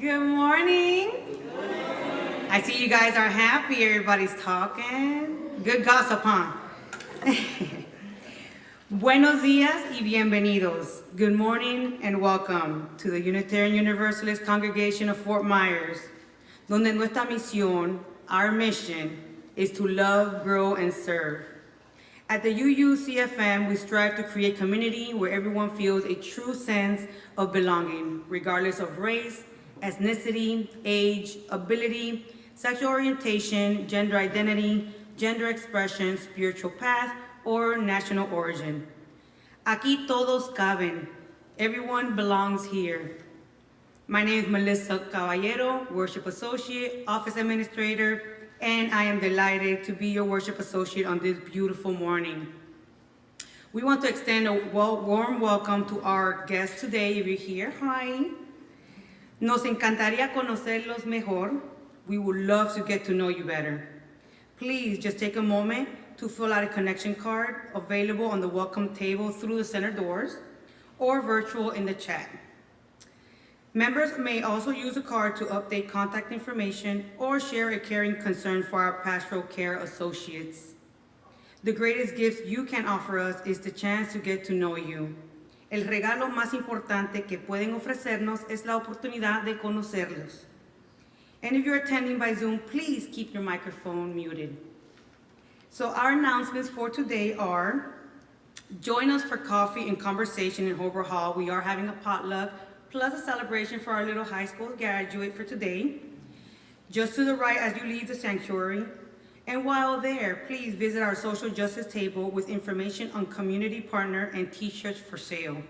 Good morning. I see you guys are happy. Everybody's talking. Good gossip, huh? Buenos días y bienvenidos. Good morning and welcome to the Unitarian Universalist Congregation of Fort Myers, donde nuestra misión, our mission, is to love, grow, and serve. At the UUCFM, we strive to create community where everyone feels a true sense of belonging, regardless of race, ethnicity, age, ability, sexual orientation, gender identity, gender expression, spiritual path, or national origin. Aquí todos caben. Everyone belongs here. My name is Melyssa Caballero, Worship Associate, Office Administrator, and I am delighted to be your Worship Associate on this beautiful morning. We want to extend a warm welcome to our guests today. If you're here, hi. Nos encantaría conocerlos mejor. We would love to get to know you better. Please just take a moment to fill out a connection card available on the welcome table through the center doors or virtual in the chat. Members may also use a card to update contact information or share a caring concern for our pastoral care associates. The greatest gift you can offer us is the chance to get to know you. El regalo más importante que pueden ofrecernos es la oportunidad de conocerlos. And if you're attending by Zoom, please keep your microphone muted. So our announcements for today are, join us for coffee and conversation in Hobart Hall. We are having a potluck plus a celebration for our little high school graduate for today. Just to the right as you leave the sanctuary. And while there, please visit our social justice table with information on community partner and t-shirts for sale.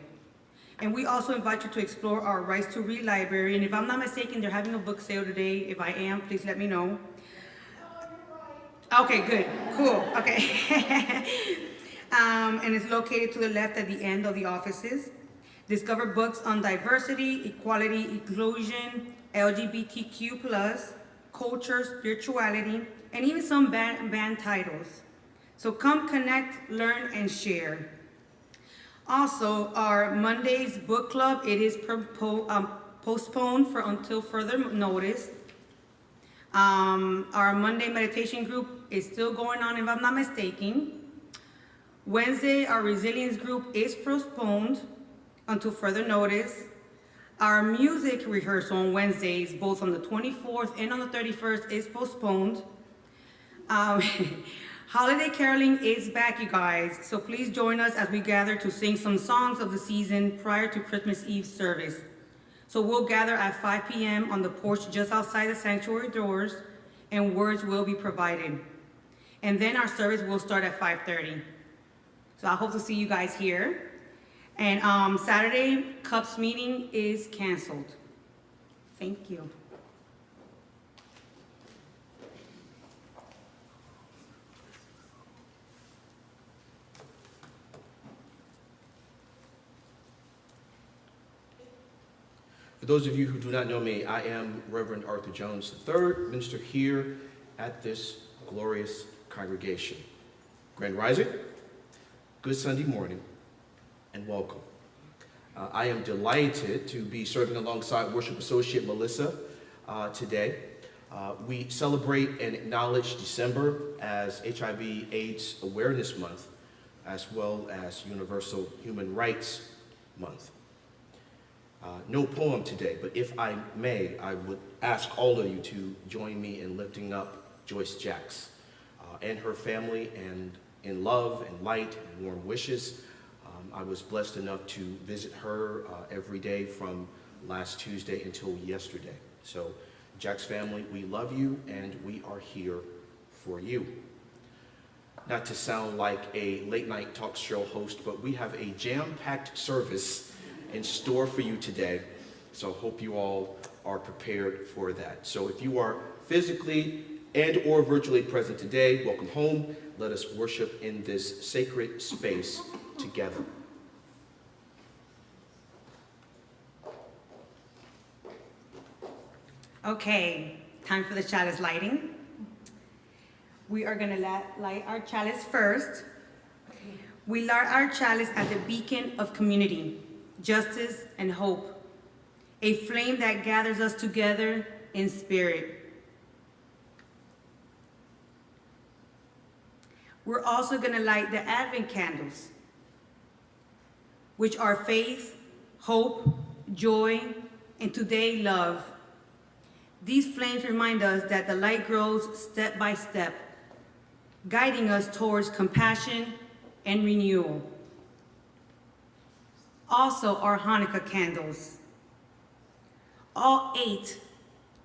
And we also invite you to explore our Rights to Read library. And if I'm not mistaken, they're having a book sale today. If I am, please let me know. Okay, good, cool, okay. And it's located to the left at the end of the offices. Discover books on diversity, equality, inclusion, LGBTQ+, culture, spirituality, and even some band titles. So come connect, learn, and share. Also, our Monday's book club, it is postponed until further notice. Our Monday meditation group is still going on, if I'm not mistaken. Wednesday, our resilience group is postponed until further notice. Our music rehearsal on Wednesdays, both on the 24th and on the 31st, is postponed. Holiday caroling is back, you guys, so please join us as we gather to sing some songs of the season prior to Christmas Eve service. So we'll gather at 5 p.m. on the porch just outside the sanctuary doors, and words will be provided. And then our service will start at 5:30. So I hope to see you guys here. And Saturday, CUPS meeting is canceled. Thank you. For those of you who do not know me, I am Rev Arthur Jones III, minister here at this glorious congregation. Grand Rising, good Sunday morning, and welcome. I am delighted to be serving alongside Worship Associate Melyssa today. We celebrate and acknowledge December as HIV/AIDS Awareness Month, as well as Universal Human Rights Month. No poem today, but if I may, I would ask all of you to join me in lifting up Joyce Jacks and her family, and in love and light and warm wishes. I was blessed enough to visit her every day from last Tuesday until yesterday. So, Jacks family, we love you and we are here for you. Not to sound like a late night talk show host, but we have a jam-packed service in store for you today. So hope you all are prepared for that. So if you are physically and or virtually present today, welcome home. Let us worship in this sacred space together. Okay, time for the chalice lighting. We are gonna light our chalice first. We light our chalice as a beacon of community, justice, and hope. a flame that gathers us together in spirit. We're also going to light the Advent candles, which are faith, hope, joy, and today love. These flames remind us that the light grows step by step, guiding us towards compassion and renewal. Also, our Hanukkah candles, all 8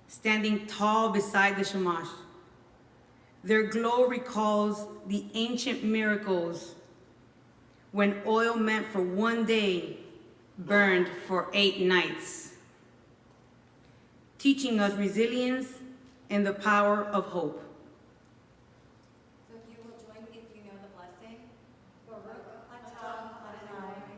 standing tall beside the Shamash. Their glow recalls the ancient miracles when oil meant for one day burned for 8 nights, teaching us resilience and the power of hope. So if you will join me if you know the blessing. Baruch atah Adonai,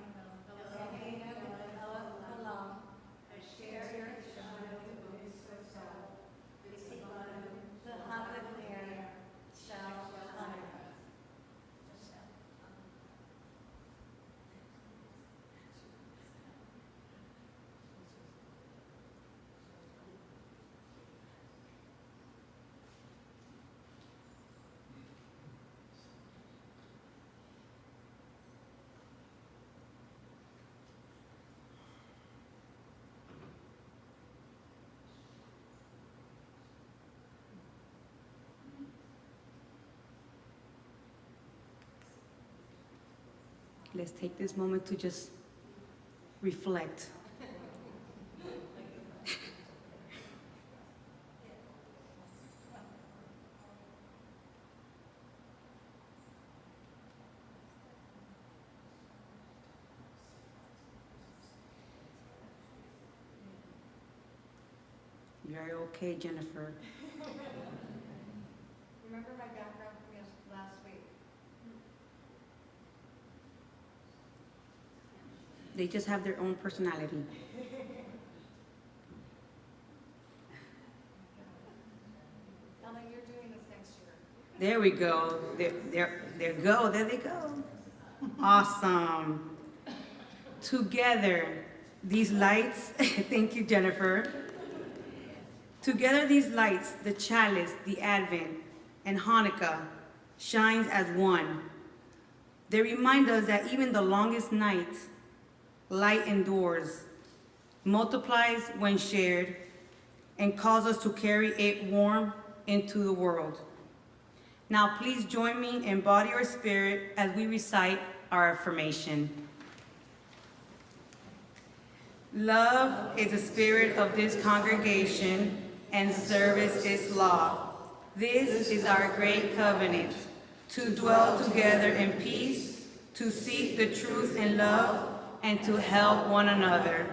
Eloheinu melech haolam, asher yishanu b'mitzvotav, v'tzidkanu v'haved ner shel Hanukkah. Let's take this moment to just reflect. You're okay, Jennifer. Remember my background from last week? They just have their own personality. Ella, you're doing this next year. There we go. There they go. Awesome. Together, these lights, thank you, Jennifer. Together, these lights, the Chalice, the Advent, and Hanukkah, shines as one. They remind us that even the longest night, light endures, multiplies when shared, and calls us to carry it warm into the world. Now please join me in body or spirit as we recite our affirmation. Love is the spirit of this congregation, and service is law. This is our great covenant, to dwell together in peace, to seek the truth in love, and to help one another.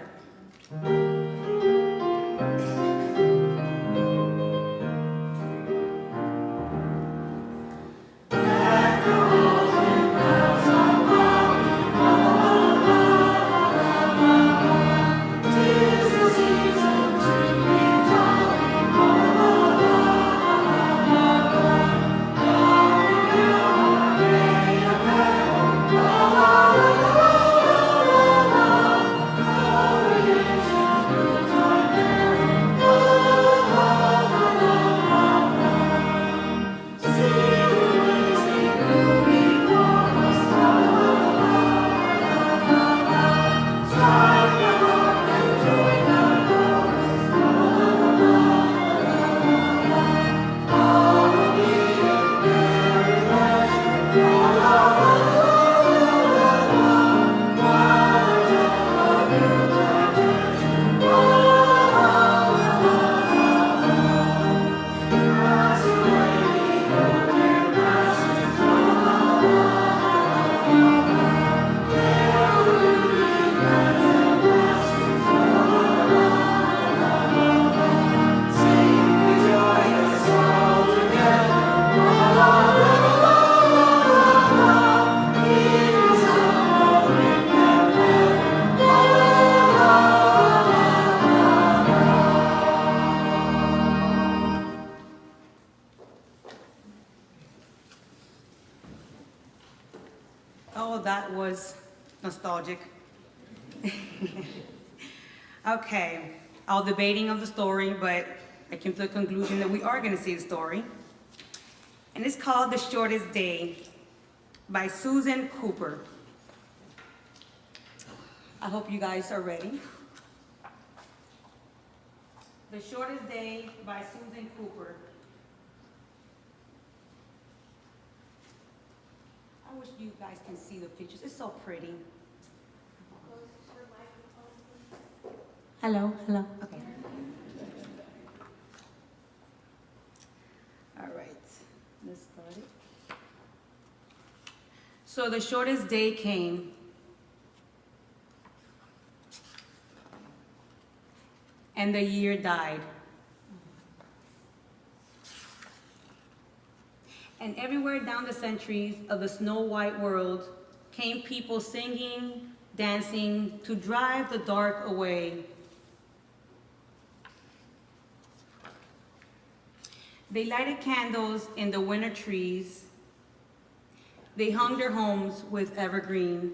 Oh, that was nostalgic. Okay, all debating of the story, but I came to the conclusion that we are going to see the story. And it's called The Shortest Day by Susan Cooper. I hope you guys are ready. The Shortest Day by Susan Cooper. I wish you guys can see the pictures. It's so pretty. Hello, hello. Okay. All right, let's start it. So the shortest day came. And the year died. And everywhere down the centuries of the snow-white world came people singing, dancing to drive the dark away. They lighted candles in the winter trees. They hung their homes with evergreen.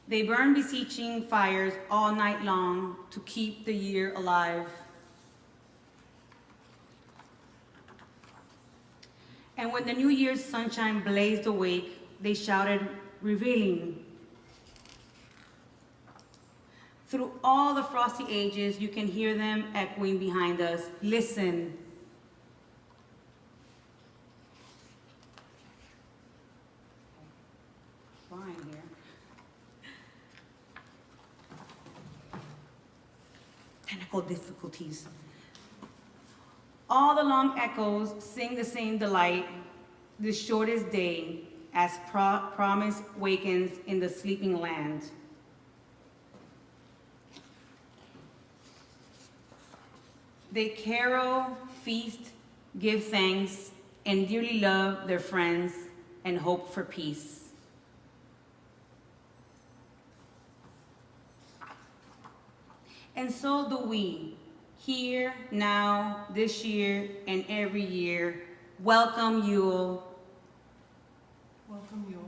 They burned beseeching fires all night long to keep the year alive. And when the New Year's sunshine blazed awake, they shouted, revealing. Through all the frosty ages, you can hear them echoing behind us. Listen. Fine here. Technical difficulties. All the long echoes sing the same delight, the shortest day, as promise wakens in the sleeping land. They carol, feast, give thanks, and dearly love their friends and hope for peace. And so do we, here, now, this year, and every year. Welcome Yule. Welcome Yule.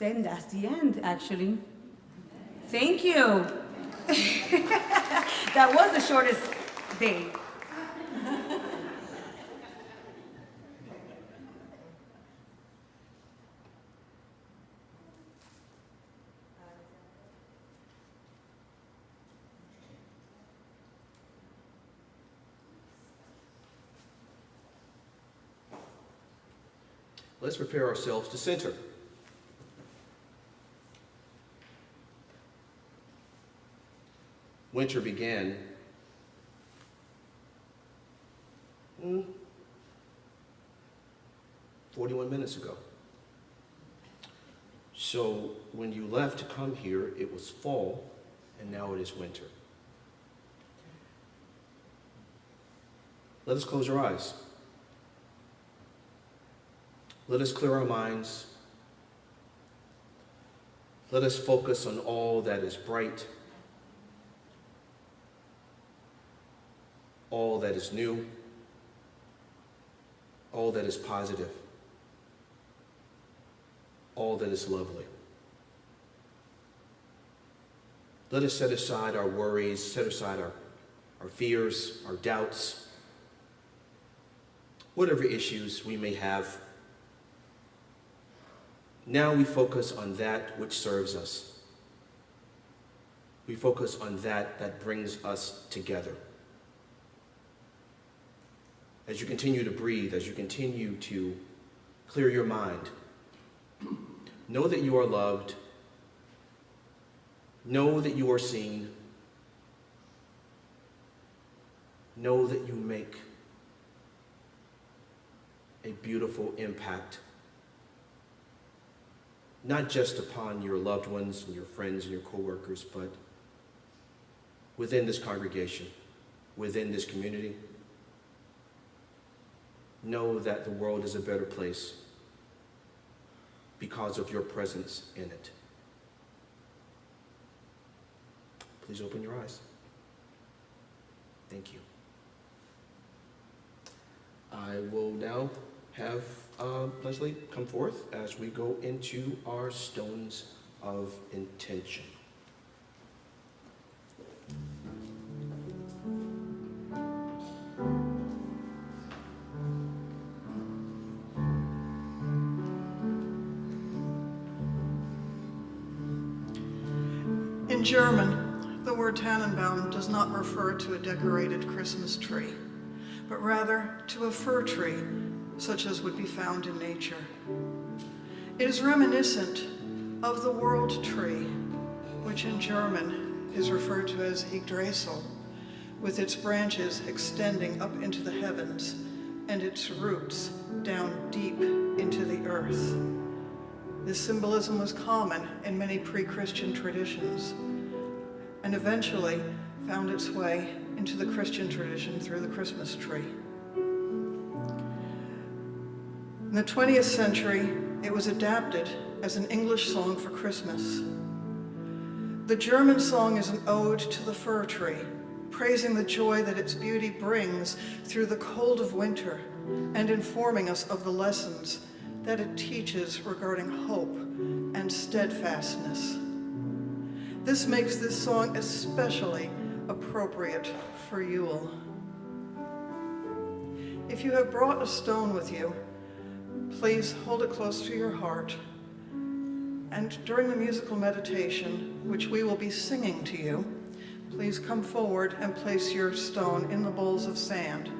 And that's the end, actually. Thank you. That was the shortest day. Let's prepare ourselves to center. Winter began 41 minutes ago. So when you left to come here, it was fall, and now it is winter. Let us close our eyes. Let us clear our minds. Let us focus on all that is bright, all that is new, all that is positive, all that is lovely. Let us set aside our worries, set aside our fears, our doubts, whatever issues we may have. Now we focus on that which serves us. We focus on that brings us together. As you continue to breathe, as you continue to clear your mind, know that you are loved. Know that you are seen. Know that you make a beautiful impact, not just upon your loved ones and your friends and your coworkers, but within this congregation, within this community. Know that the world is a better place because of your presence in it. Please open your eyes. Thank you. I will now have Leslie come forth as we go into our stones of intention. In German, the word Tannenbaum does not refer to a decorated Christmas tree, but rather to a fir tree, such as would be found in nature. It is reminiscent of the world tree, which in German is referred to as Yggdrasil, with its branches extending up into the heavens and its roots down deep into the earth. This symbolism was common in many pre-Christian traditions and eventually found its way into the Christian tradition through the Christmas tree. In the 20th century, it was adapted as an English song for Christmas. The German song is an ode to the fir tree, praising the joy that its beauty brings through the cold of winter and informing us of the lessons that it teaches regarding hope and steadfastness. This makes this song especially appropriate for Yule. If you have brought a stone with you, please hold it close to your heart. And during the musical meditation, which we will be singing to you, please come forward and place your stone in the bowls of sand.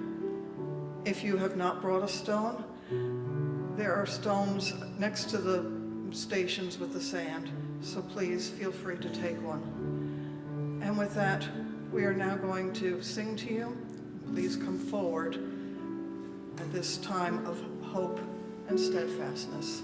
If you have not brought a stone, there are stones next to the stations with the sand, so please feel free to take one. And with that, we are now going to sing to you. Please come forward at this time of hope and steadfastness.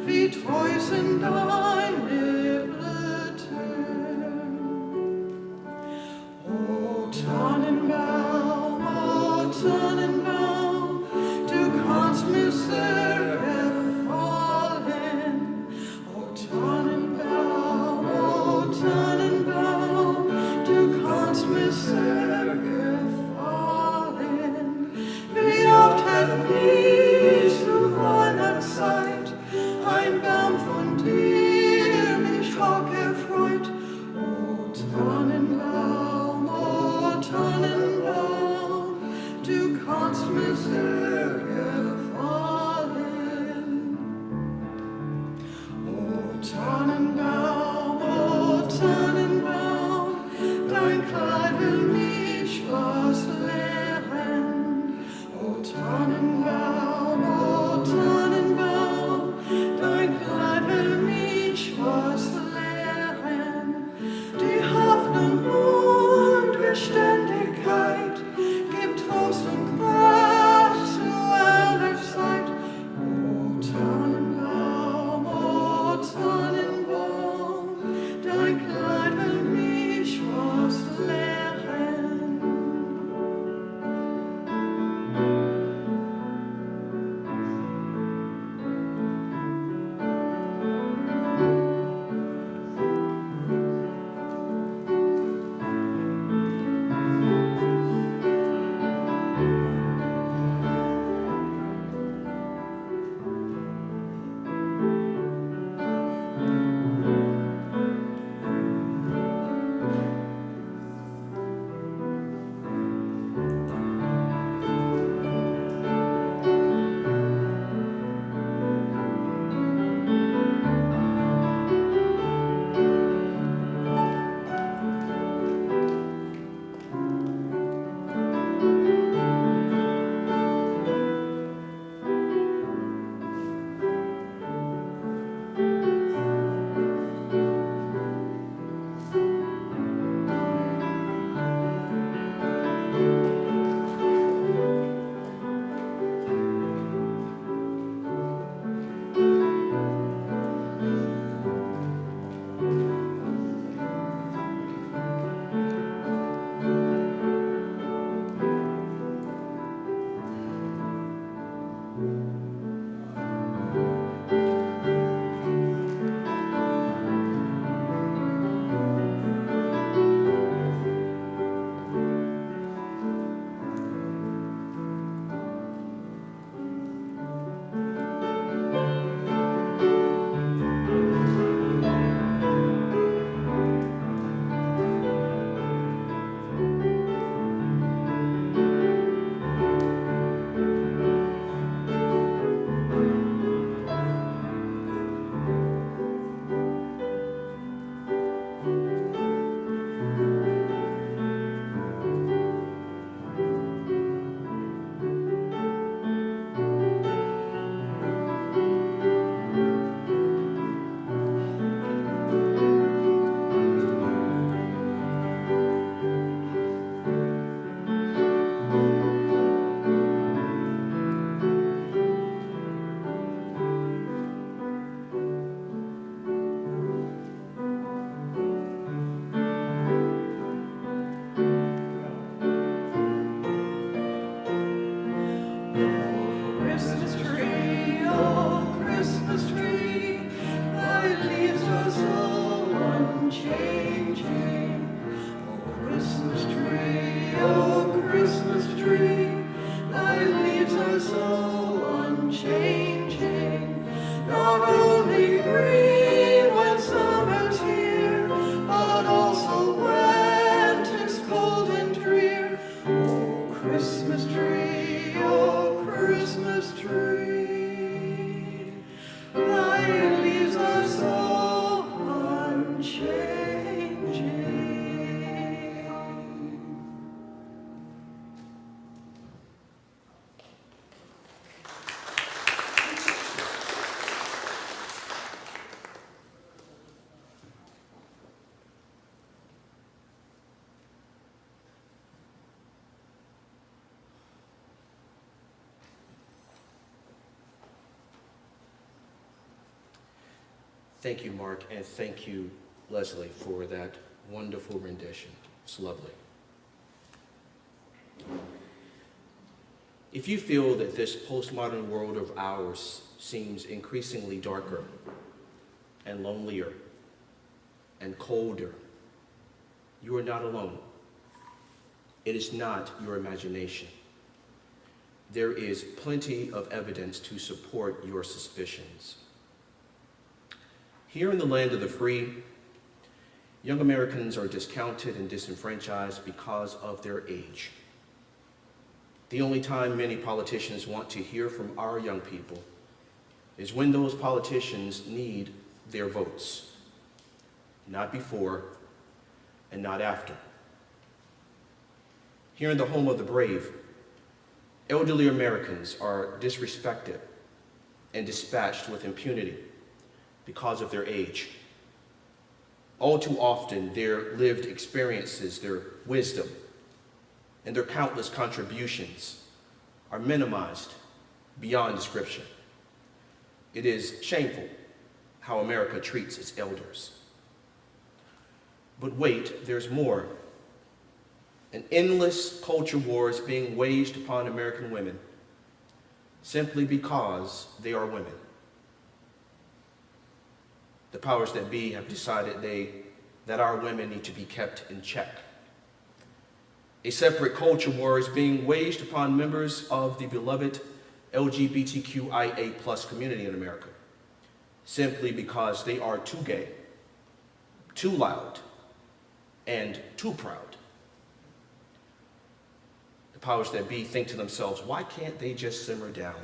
Wie treu sind deine Blätter. Thank you, Mark, and thank you, Leslie, for that wonderful rendition. It's lovely. If you feel that this postmodern world of ours seems increasingly darker and lonelier and colder, you are not alone. It is not your imagination. There is plenty of evidence to support your suspicions. Here in the land of the free, young Americans are discounted and disenfranchised because of their age. The only time many politicians want to hear from our young people is when those politicians need their votes, not before and not after. Here in the home of the brave, elderly Americans are disrespected and dispatched with impunity because of their age. All too often, their lived experiences, their wisdom, and their countless contributions are minimized beyond description. It is shameful how America treats its elders. But wait, there's more. An endless culture war is being waged upon American women simply because they are women. The powers that be have decided that our women need to be kept in check. A separate culture war is being waged upon members of the beloved LGBTQIA+ community in America, simply because they are too gay, too loud, and too proud. The powers that be think to themselves, why can't they just simmer down?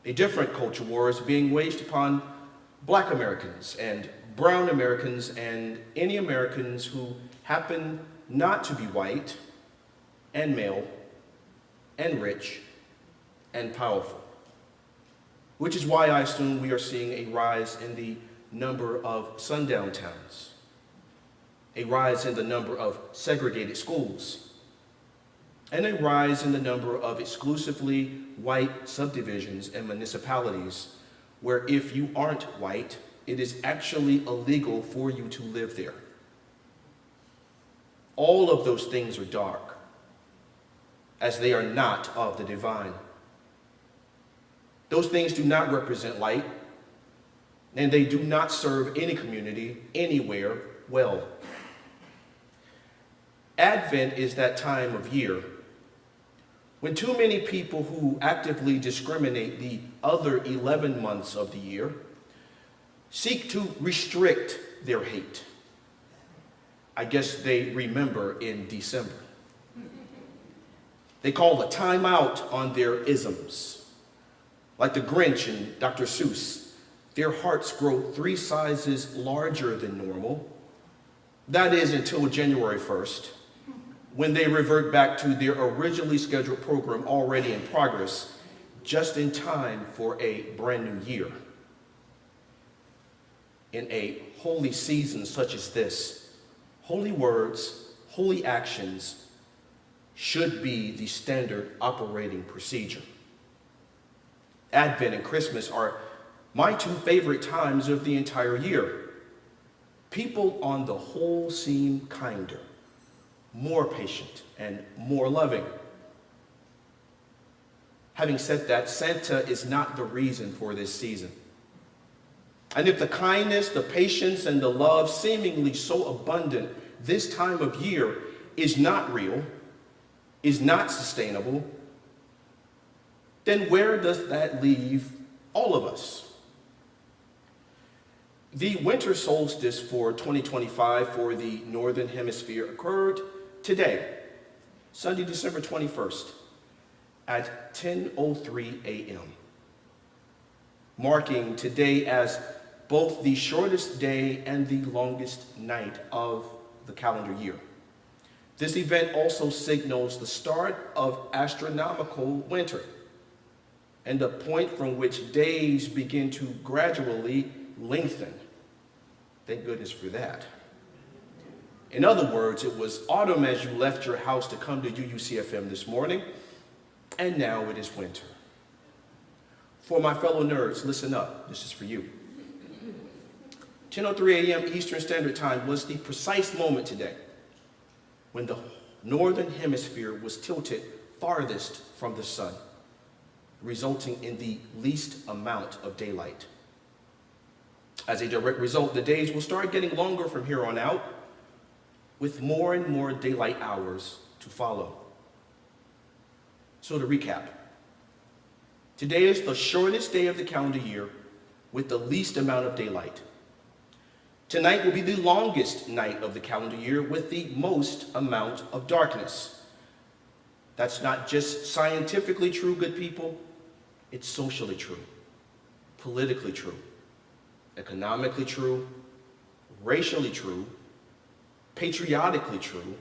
A different culture war is being waged upon Black Americans and brown Americans and any Americans who happen not to be white and male and rich and powerful. Which is why I assume we are seeing a rise in the number of sundown towns, a rise in the number of segregated schools, and a rise in the number of exclusively white subdivisions and municipalities where if you aren't white, it is actually illegal for you to live there. All of those things are dark, as they are not of the divine. Those things do not represent light, and they do not serve any community anywhere well. Advent is that time of year when too many people who actively discriminate the other 11 months of the year seek to restrict their hate. I guess they remember in December. They call a timeout on their isms. Like the Grinch and Dr. Seuss, their hearts grow 3 sizes larger than normal. That is until January 1st, when they revert back to their originally scheduled program already in progress, just in time for a brand new year. In a holy season such as this, holy words, holy actions should be the standard operating procedure. Advent and Christmas are my 2 favorite times of the entire year. People on the whole seem kinder, more patient, and more loving. Having said that, Santa is not the reason for this season. And if the kindness, the patience, and the love seemingly so abundant this time of year is not real, is not sustainable, then where does that leave all of us? The winter solstice for 2025 for the Northern Hemisphere occurred today, Sunday, December 21st, at 10:03 a.m., marking today as both the shortest day and the longest night of the calendar year. This event also signals the start of astronomical winter and the point from which days begin to gradually lengthen. Thank goodness for that. In other words, it was autumn as you left your house to come to UUCFM this morning, and now it is winter. For my fellow nerds, listen up. This is for you. 10:03 a.m. Eastern Standard Time was the precise moment today when the northern hemisphere was tilted farthest from the sun, resulting in the least amount of daylight. As a direct result, the days will start getting longer from here on out, with more and more daylight hours to follow. So to recap, today is the shortest day of the calendar year with the least amount of daylight. Tonight will be the longest night of the calendar year with the most amount of darkness. That's not just scientifically true, good people. It's socially true, politically true, economically true, racially true, patriotically true,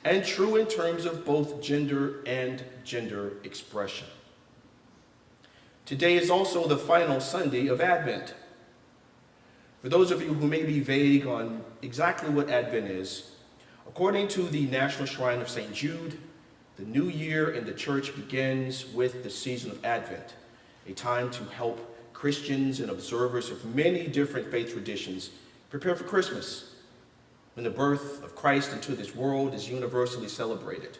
and true in terms of both gender and gender expression. Today is also the final Sunday of Advent. For those of you who may be vague on exactly what Advent is, according to the National Shrine of St. Jude, the new year in the church begins with the season of Advent, a time to help Christians and observers of many different faith traditions prepare for Christmas, when the birth of Christ into this world is universally celebrated.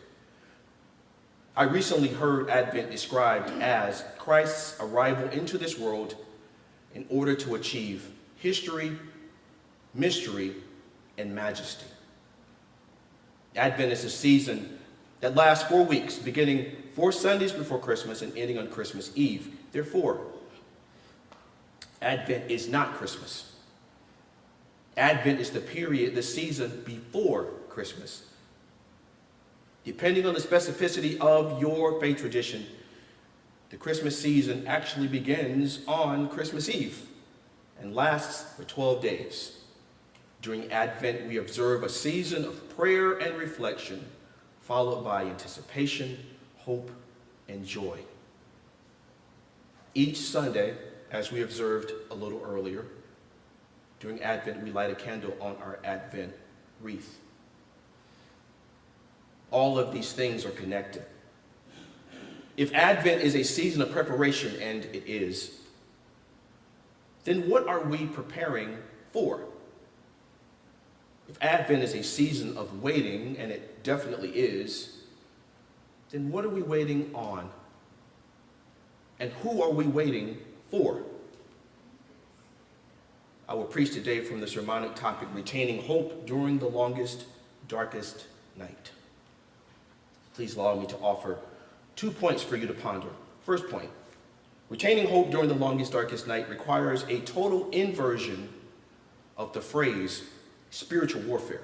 I recently heard Advent described as Christ's arrival into this world in order to achieve history, mystery, and majesty. Advent is a season that lasts 4 weeks, beginning 4 Sundays before Christmas and ending on Christmas Eve. Therefore, Advent is not Christmas. Advent is the period, the season before Christmas. Depending on the specificity of your faith tradition, the Christmas season actually begins on Christmas Eve and lasts for 12 days. During Advent, we observe a season of prayer and reflection, followed by anticipation, hope, and joy. Each Sunday, as we observed a little earlier, during Advent, we light a candle on our Advent wreath. All of these things are connected. If Advent is a season of preparation, and it is, then what are we preparing for? If Advent is a season of waiting, and it definitely is, then what are we waiting on? And who are we waiting for? I will preach today from the sermonic topic, Retaining Hope During the Longest, Darkest Night. Please allow me to offer 2 points for you to ponder. First point, retaining hope during the longest, darkest night requires a total inversion of the phrase spiritual warfare.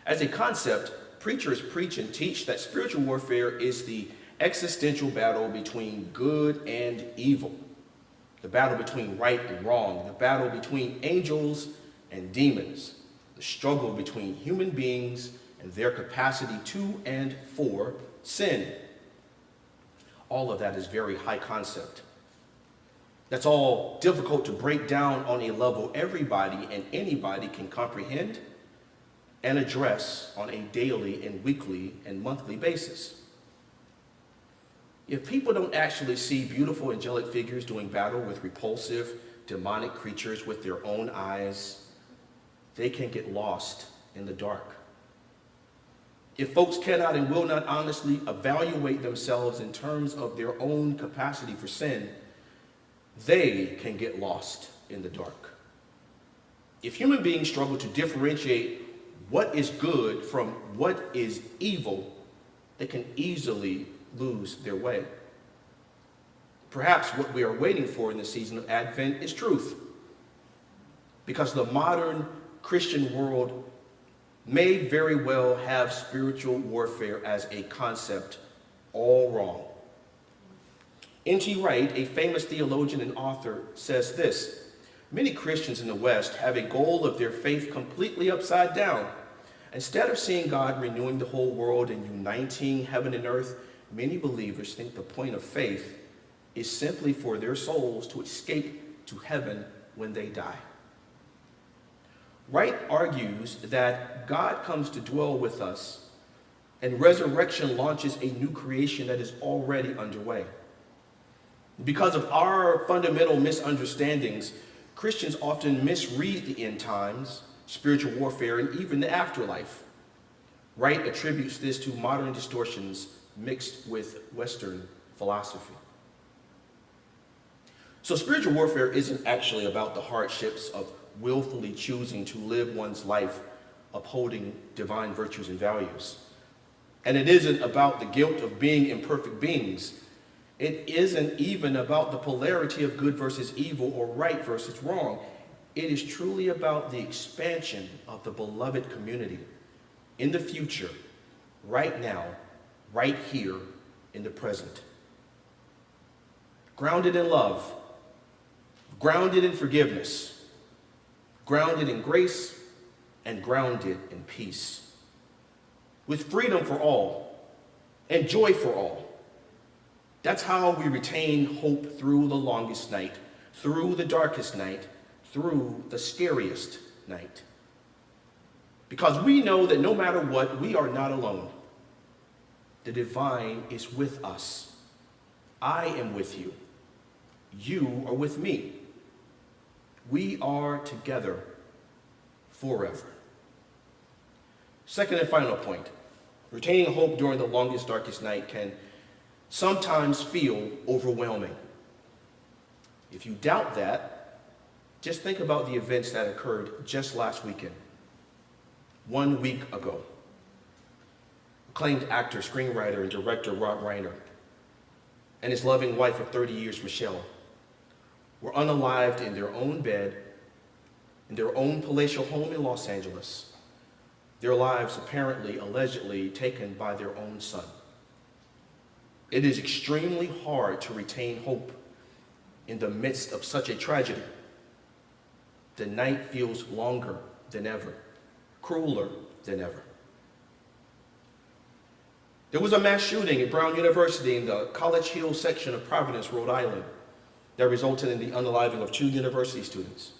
As a concept, preachers preach and teach that spiritual warfare is the existential battle between good and evil, the battle between right and wrong, the battle between angels and demons, the struggle between human beings and their capacity to and for sin. All of that is very high concept. That's all difficult to break down on a level everybody and anybody can comprehend and address on a daily and weekly and monthly basis. If people don't actually see beautiful angelic figures doing battle with repulsive demonic creatures with their own eyes, they can get lost in the dark. If folks cannot and will not honestly evaluate themselves in terms of their own capacity for sin, they can get lost in the dark. If human beings struggle to differentiate what is good from what is evil, they can easily lose their way. Perhaps what we are waiting for in the season of Advent is truth, because the modern Christian world may very well have spiritual warfare as a concept all wrong. N.T. Wright, a famous theologian and author, says this: many Christians in the West have a goal of their faith completely upside down. Instead of seeing God renewing the whole world and uniting heaven and earth, many believers think the point of faith is simply for their souls to escape to heaven when they die. Wright argues that God comes to dwell with us, and resurrection launches a new creation that is already underway. Because of our fundamental misunderstandings, Christians often misread the end times, spiritual warfare, and even the afterlife. Wright attributes this to modern distortions mixed with Western philosophy. So spiritual warfare isn't actually about the hardships of willfully choosing to live one's life upholding divine virtues and values. And it isn't about the guilt of being imperfect beings. It isn't even about the polarity of good versus evil or right versus wrong. It is truly about the expansion of the beloved community in the future, right now, right here in the present. Grounded in love, grounded in forgiveness, grounded in grace, and grounded in peace. With freedom for all and joy for all. That's how we retain hope through the longest night, through the darkest night, through the scariest night. Because we know that no matter what, we are not alone. The divine is with us. I am with you. You are with me. We are together forever. Second and final point, retaining hope during the longest, darkest night can sometimes feel overwhelming. If you doubt that, just think about the events that occurred just last weekend. 1 week ago, acclaimed actor, screenwriter, and director Rob Reiner and his loving wife of 30 years, Michelle, were unalived in their own bed in their own palatial home in Los Angeles, their lives apparently, allegedly taken by their own son. It is extremely hard to retain hope in the midst of such a tragedy. The night feels longer than ever, crueler than ever. There was a mass shooting at Brown University in the College Hill section of Providence, Rhode Island, that resulted in the unaliving of 2 university students.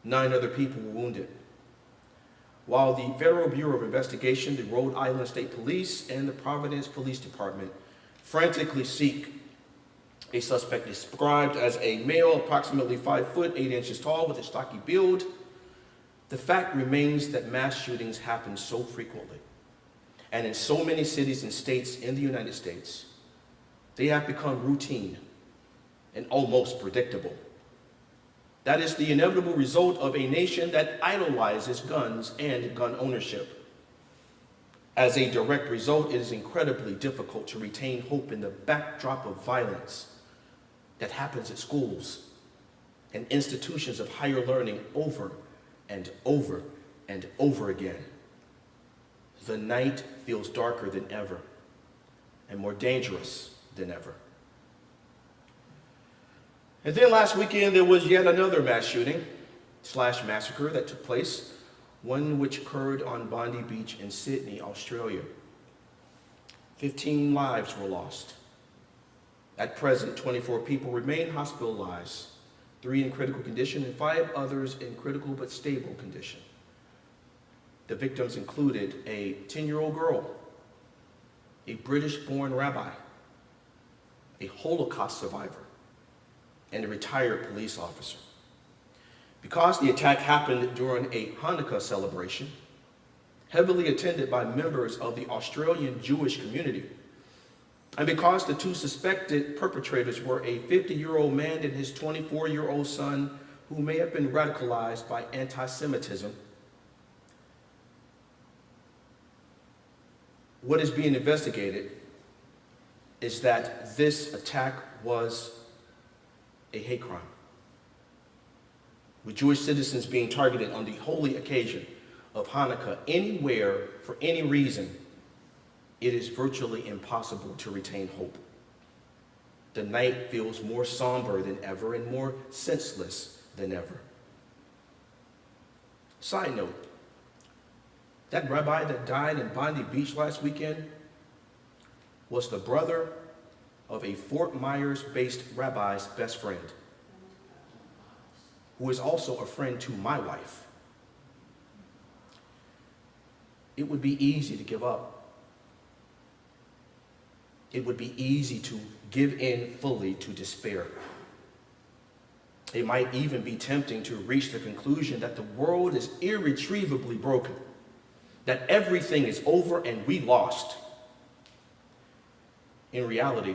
9 other people were wounded. While the Federal Bureau of Investigation, the Rhode Island State Police, and the Providence Police Department frantically seek a suspect described as a male, approximately 5 foot, 8 inches tall, with a stocky build, the fact remains that mass shootings happen so frequently, and in so many cities and states in the United States, they have become routine and almost predictable. That is the inevitable result of a nation that idolizes guns and gun ownership. As a direct result, it is incredibly difficult to retain hope in the backdrop of violence that happens at schools and institutions of higher learning over and over and over again. The night feels darker than ever and more dangerous than ever. And then last weekend, there was yet another mass shooting / massacre that took place, one which occurred on Bondi Beach in Sydney, Australia. 15 lives were lost. At present, 24 people remain hospitalized, 3 in critical condition and 5 others in critical but stable condition. The victims included a 10-year-old girl, a British-born rabbi, a Holocaust survivor, and a retired police officer. Because the attack happened during a Hanukkah celebration, heavily attended by members of the Australian Jewish community, and because the 2 suspected perpetrators were a 50-year-old man and his 24-year-old son who may have been radicalized by anti-Semitism, what is being investigated is that this attack was a hate crime, with Jewish citizens being targeted on the holy occasion of Hanukkah anywhere for any reason. It is virtually impossible to retain hope. The night feels more somber than ever and more senseless than ever. Side note, that rabbi that died in Bondi Beach last weekend was the brother of a Fort Myers-based rabbi's best friend, who is also a friend to my wife. It would be easy to give up. It would be easy to give in fully to despair. It might even be tempting to reach the conclusion that the world is irretrievably broken, that everything is over and we lost. In reality,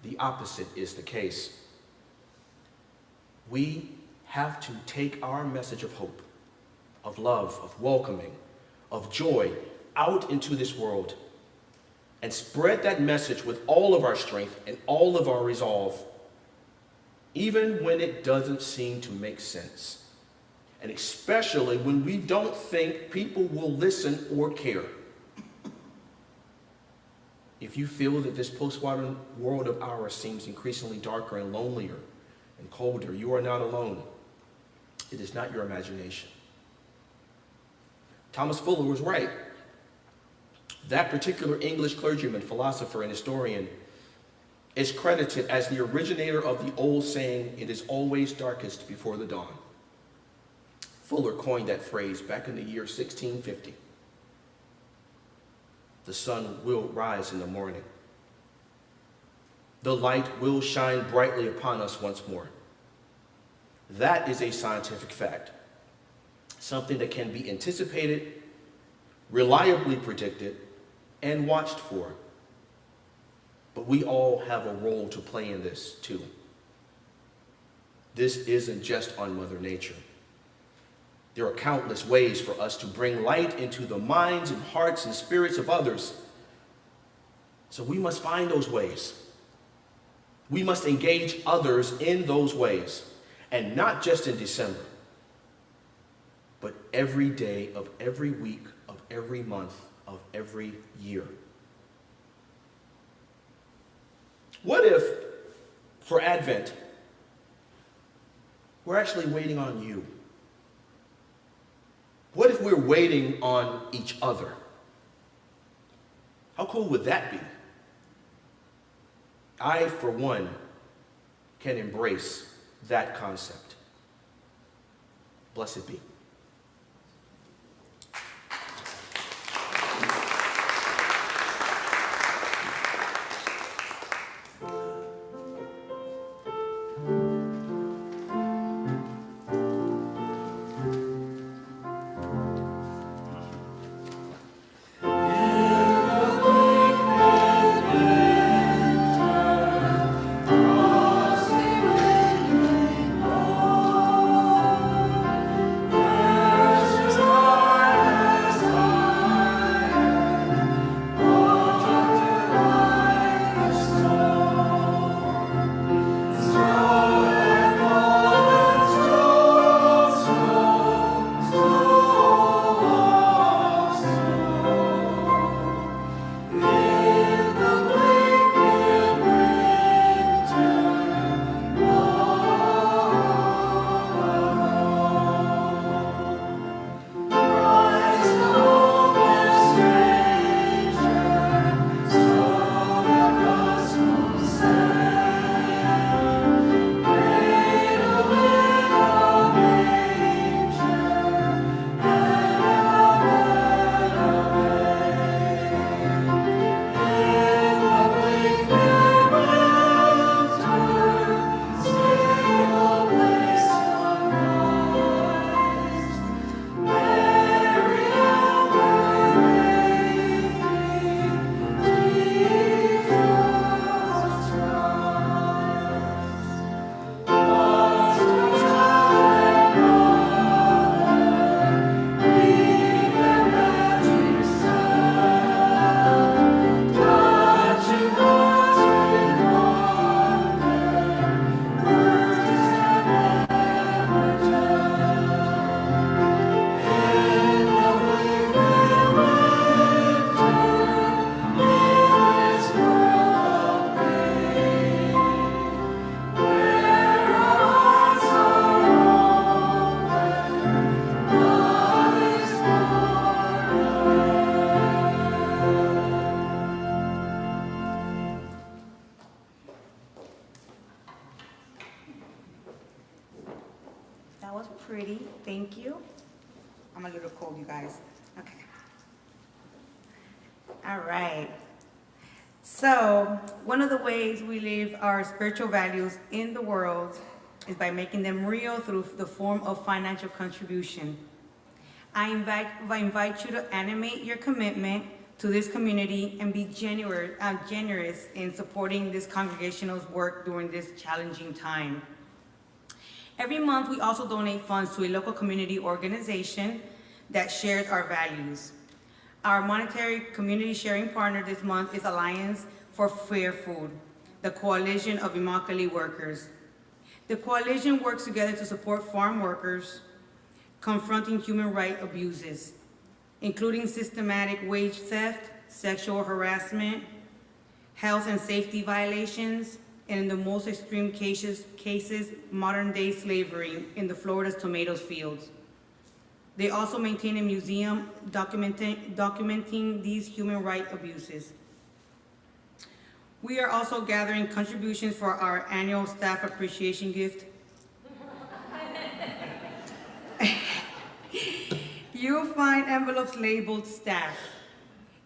the opposite is the case. We have to take our message of hope, of love, of welcoming, of joy out into this world and spread that message with all of our strength and all of our resolve, even when it doesn't seem to make sense, and especially when we don't think people will listen or care. If you feel that this postmodern world of ours seems increasingly darker and lonelier and colder, you are not alone. It is not your imagination. Thomas Fuller was right. That particular English clergyman, philosopher, and historian is credited as the originator of the old saying, "It is always darkest before the dawn." Fuller coined that phrase back in the year 1650. The sun will rise in the morning. The light will shine brightly upon us once more. That is a scientific fact, something that can be anticipated, reliably predicted, and watched for. But we all have a role to play in this too. This isn't just on Mother Nature. There are countless ways for us to bring light into the minds and hearts and spirits of others. So we must find those ways. We must engage others in those ways, and not just in December, but every day of every week, of every month, of every year. What if, for Advent, we're actually waiting on you? What if we're waiting on each other? How cool would that be? I, for one, can embrace that concept. Blessed be. That was pretty. Thank you. I'm a little cold, you guys. Okay. All right. So, one of the ways we live our spiritual values in the world is by making them real through the form of financial contribution. I invite you to animate your commitment to this community and be generous in supporting this congregational's work during this challenging time. Every month, we also donate funds to a local community organization that shares our values. Our monetary community sharing partner this month is Alliance for Fair Food, the Coalition of Immokalee Workers. The coalition works together to support farm workers confronting human rights abuses, including systematic wage theft, sexual harassment, health and safety violations, and in the most extreme cases, modern-day slavery in the Florida's tomato fields. They also maintain a museum documenting these human rights abuses. We are also gathering contributions for our annual staff appreciation gift. You'll find envelopes labeled staff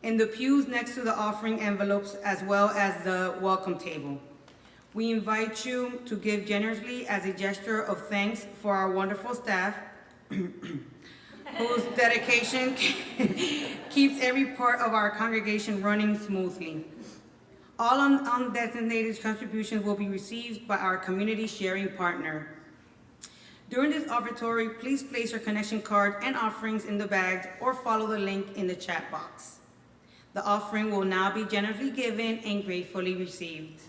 in the pews next to the offering envelopes, as well as the welcome table. We invite you to give generously as a gesture of thanks for our wonderful staff whose dedication keeps every part of our congregation running smoothly. All undesignated contributions will be received by our community sharing partner. During this offertory, please place your connection card and offerings in the bag or follow the link in the chat box. The offering will now be generously given and gratefully received.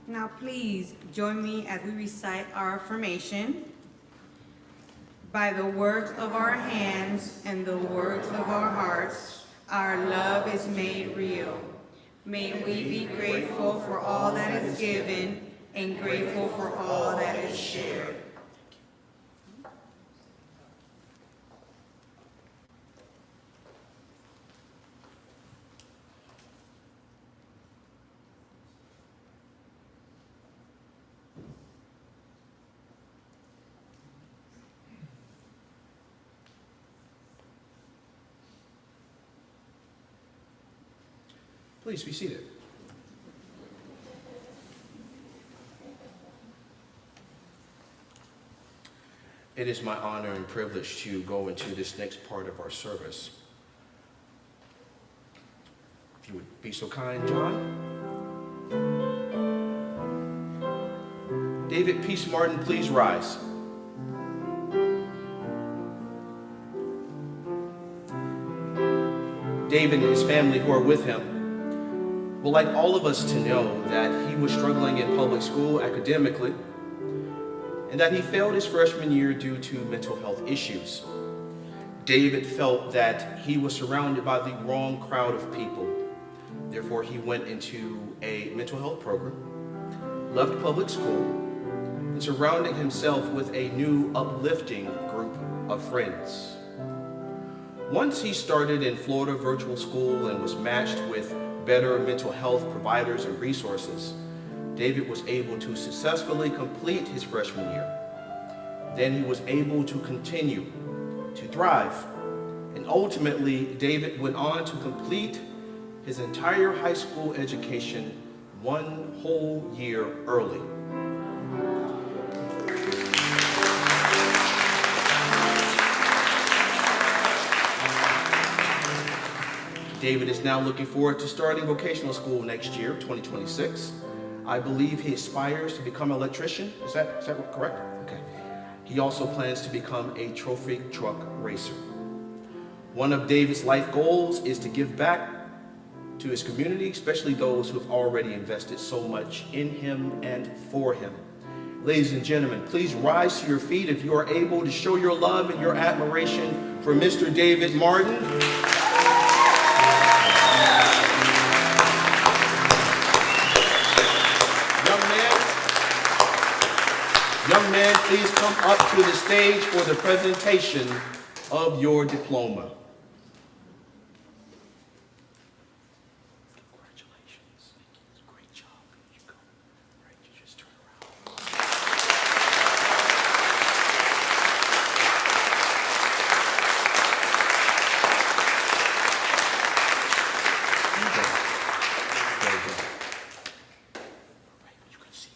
Now please join me as we recite our affirmation. By the works of our hands and the works of our hearts, our love is made real. May we be grateful for all that is given and grateful for all that is shared. Please be seated. It is my honor and privilege to go into this next part of our service. If you would be so kind, John. David Peace Martin, please rise. David and his family who are with him would like all of us to know that he was struggling in public school academically and that he failed his freshman year due to mental health issues. David felt that he was surrounded by the wrong crowd of people. Therefore, he went into a mental health program, left public school, and surrounded himself with a new uplifting group of friends. Once he started in Florida virtual school and was matched with better mental health providers and resources, David was able to successfully complete his freshman year. Then he was able to continue to thrive. And ultimately, David went on to complete his entire high school education 1 whole year early. David is now looking forward to starting vocational school next year, 2026. I believe he aspires to become an electrician. Is that correct? Okay. He also plans to become a trophy truck racer. One of David's life goals is to give back to his community, especially those who have already invested so much in him and for him. Ladies and gentlemen, please rise to your feet if you are able to show your love and your admiration for Mr. David Martin. Young man, please come up to the stage for the presentation of your diploma. Congratulations. Great job. Here you go. Right, you just turn Very good. Right, you can see.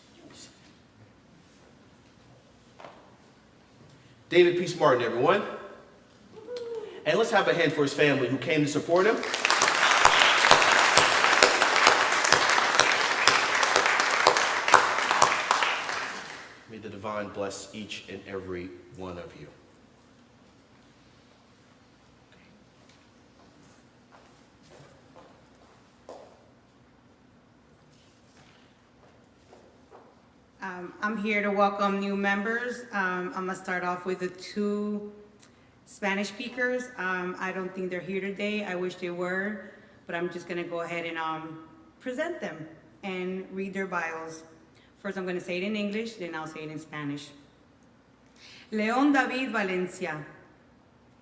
David Peace Martin, everyone. And let's have a hand for his family who came to support him. May the divine bless each and every one of you. I'm here to welcome new members. I'm gonna start off with the 2 Spanish speakers. I don't think they're here today. I wish they were, but I'm just gonna go ahead and present them and read their bios. First, I'm gonna say it in English, then I'll say it in Spanish. Leon David Valencia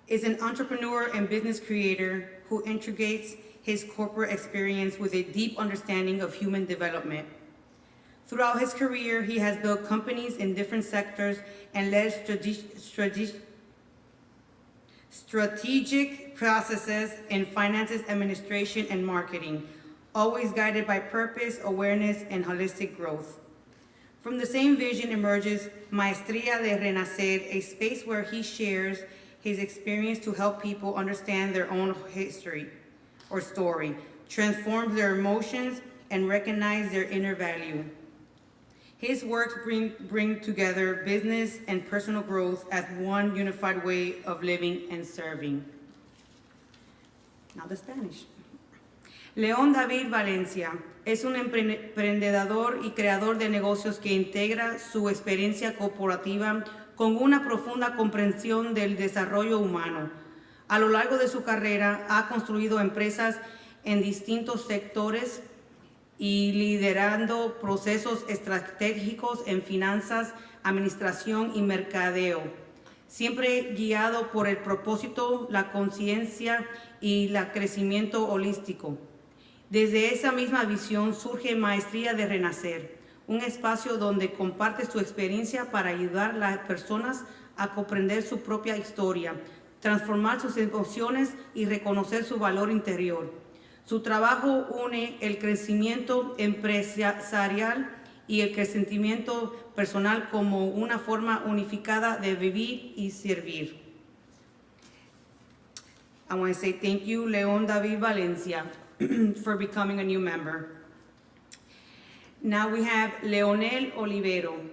is an entrepreneur and business creator who integrates his corporate experience with a deep understanding of human development. Throughout his career, he has built companies in different sectors and led strategic processes in finances, administration, and marketing, always guided by purpose, awareness, and holistic growth. From the same vision emerges Maestría de Renacer, a space where he shares his experience to help people understand their own history or story, transform their emotions, and recognize their inner value. His works bring together business and personal growth as one unified way of living and serving. Now the Spanish. León David Valencia es un emprendedor y creador de negocios que integra su experiencia corporativa con una profunda comprensión del desarrollo humano. A lo largo de su carrera ha construido empresas en distintos sectores y liderando procesos estratégicos en finanzas, administración y mercadeo, siempre guiado por el propósito, la conciencia y el crecimiento holístico. Desde esa misma visión surge Maestría de Renacer, un espacio donde comparte su experiencia para ayudar a las personas a comprender su propia historia, transformar sus emociones y reconocer su valor interior. Su trabajo une el crecimiento empresarial y el crecimiento personal como una forma unificada de vivir y servir. I want to say thank you, Leon David Valencia, for becoming a new member. Now we have Leonel Olivero.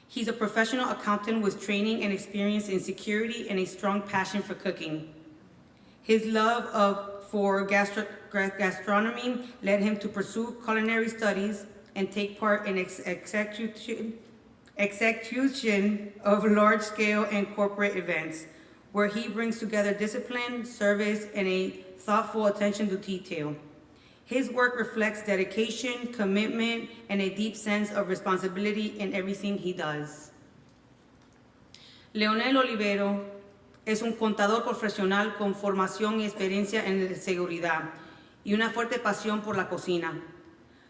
He's a professional accountant with training and experience in security and a strong passion for cooking. His love for gastronomy led him to pursue culinary studies and take part in execution of large-scale and corporate events, where he brings together discipline, service, and a thoughtful attention to detail. His work reflects dedication, commitment, and a deep sense of responsibility in everything he does. Leonel Olivero es un contador profesional con formación y experiencia en seguridad y una fuerte pasión por la cocina.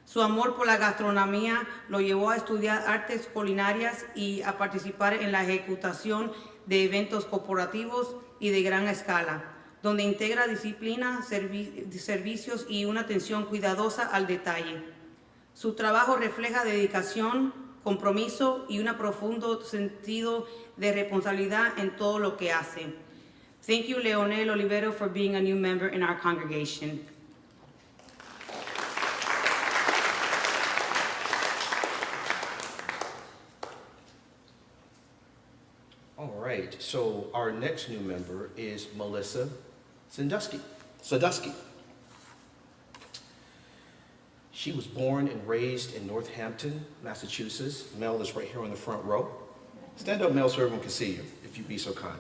Su amor por la gastronomía lo llevó a estudiar artes culinarias y a participar en la ejecución de eventos corporativos y de gran escala, donde integra disciplina, servicios y una atención cuidadosa al detalle. Su trabajo refleja dedicación, compromiso y un profundo sentido de responsabilidad en todo lo que hace. Thank you, Leonel Olivero, for being a new member in our congregation. All right, so our next new member is Melyssa Sadusky. She was born and raised in Northampton, Massachusetts. Mel is right here on the front row. Stand up, Mel, so everyone can see you, if you'd be so kind.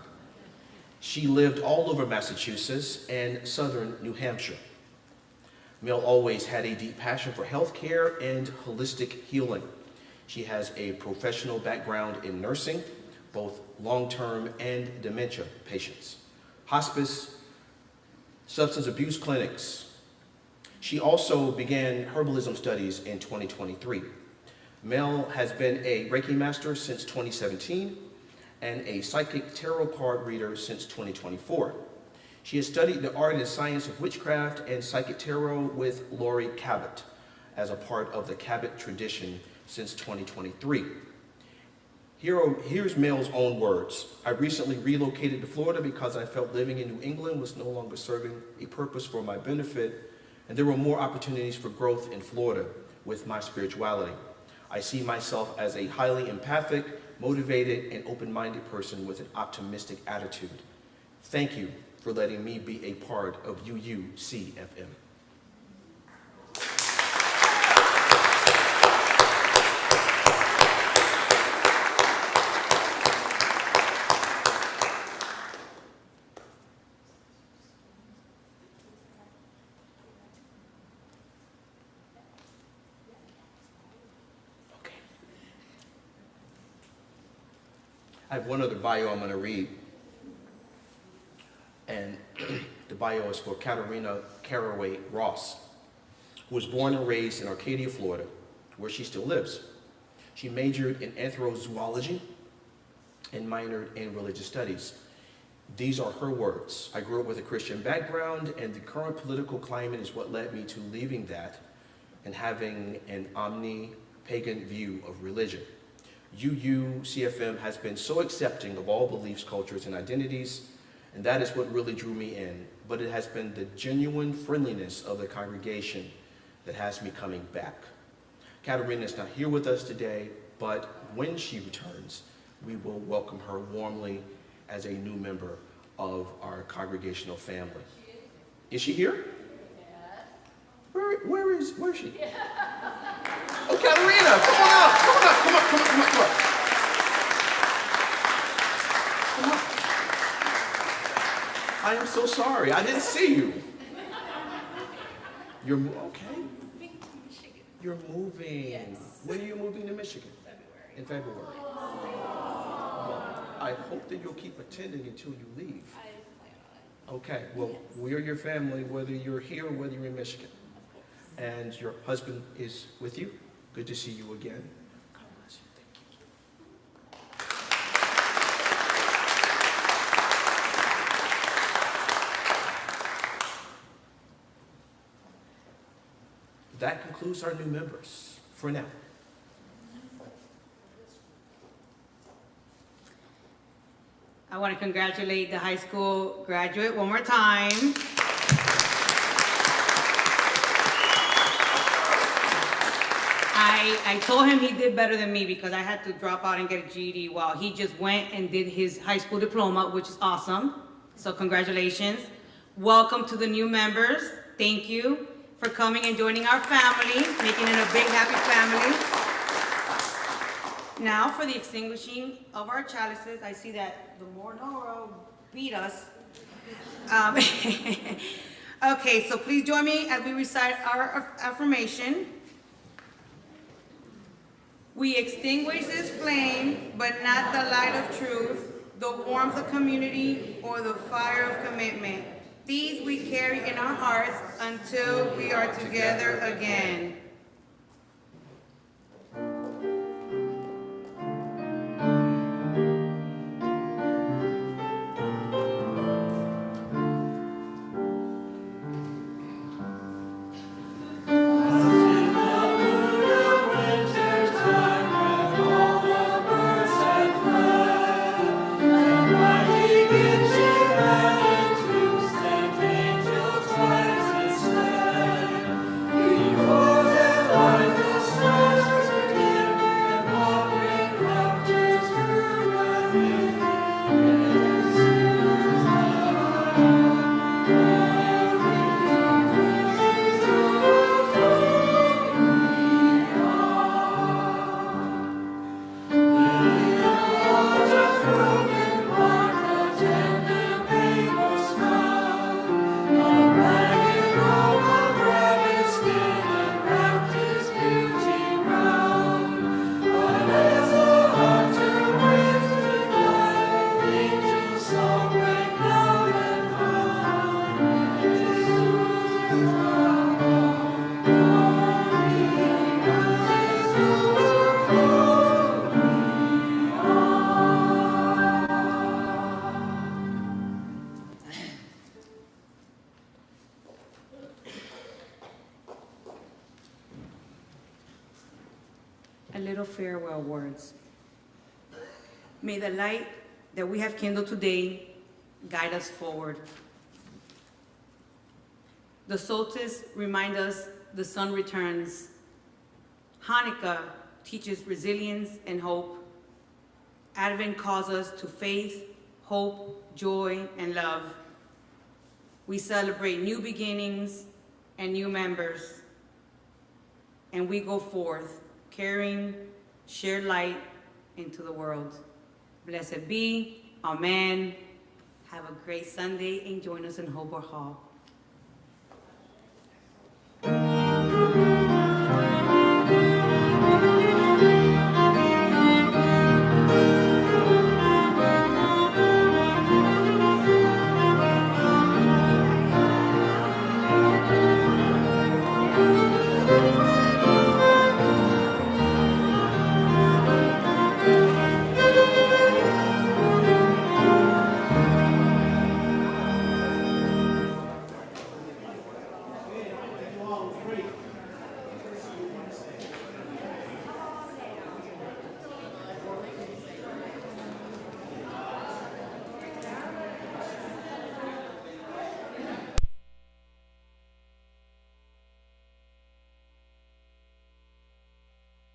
She lived all over Massachusetts and southern New Hampshire. Mel always had a deep passion for healthcare and holistic healing. She has a professional background in nursing, both long-term and dementia patients, hospice, substance abuse clinics. She also began herbalism studies in 2023. Mel has been a Reiki master since 2017 and a psychic tarot card reader since 2024. She has studied the art and science of witchcraft and psychic tarot with Laurie Cabot as a part of the Cabot tradition since 2023. Here's Mel's own words. I recently relocated to Florida because I felt living in New England was no longer serving a purpose for my benefit, and there were more opportunities for growth in Florida with my spirituality. I see myself as a highly empathic, motivated, and open-minded person with an optimistic attitude. Thank you for letting me be a part of UUCFM. I have one other bio I'm going to read, and the bio is for Katarina Caraway Ross, who was born and raised in Arcadia, Florida, where she still lives. She majored in anthrozoology and minored in religious studies. These are her words. I grew up with a Christian background, and the current political climate is what led me to leaving that and having an omni-pagan view of religion. UUCFM has been so accepting of all beliefs, cultures, and identities, and that is what really drew me in. But it has been the genuine friendliness of the congregation that has me coming back. Katarina is not here with us today, but when she returns, we will welcome her warmly as a new member of our congregational family. Is she here? Where is she? Oh, Katarina, come on up, come on. I am so sorry, I didn't see you. You're okay. You're moving. Yes. When are you moving to Michigan? February. In February. Well, I hope that you'll keep attending until you leave. I plan on it. Okay, well, we're your family, whether you're here or whether you're in Michigan. And your husband is with you. Good to see you again. God bless you. Thank you. that concludes our new members for now. I want to congratulate the high school graduate one more time. I told him he did better than me because I had to drop out and get a GED while he just went and did his high school diploma, which is awesome. So congratulations. Welcome to the new members. Thank you for coming and joining our family, making it a big, happy family. Now for the extinguishing of our chalices. I see that the Mornoro beat us. Okay, so please join me as we recite our affirmation. We extinguish this flame, but not the light of truth, the warmth of community, or the fire of commitment. These we carry in our hearts until we are together again. A little farewell words. May the light that we have kindled today guide us forward. The solstice reminds us the sun returns. Hanukkah teaches resilience and hope. Advent calls us to faith, hope, joy, and love. We celebrate new beginnings and new members. And we go forth, carrying shared light into the world. Blessed be. Amen. Have a great Sunday and join us in Hobart Hall.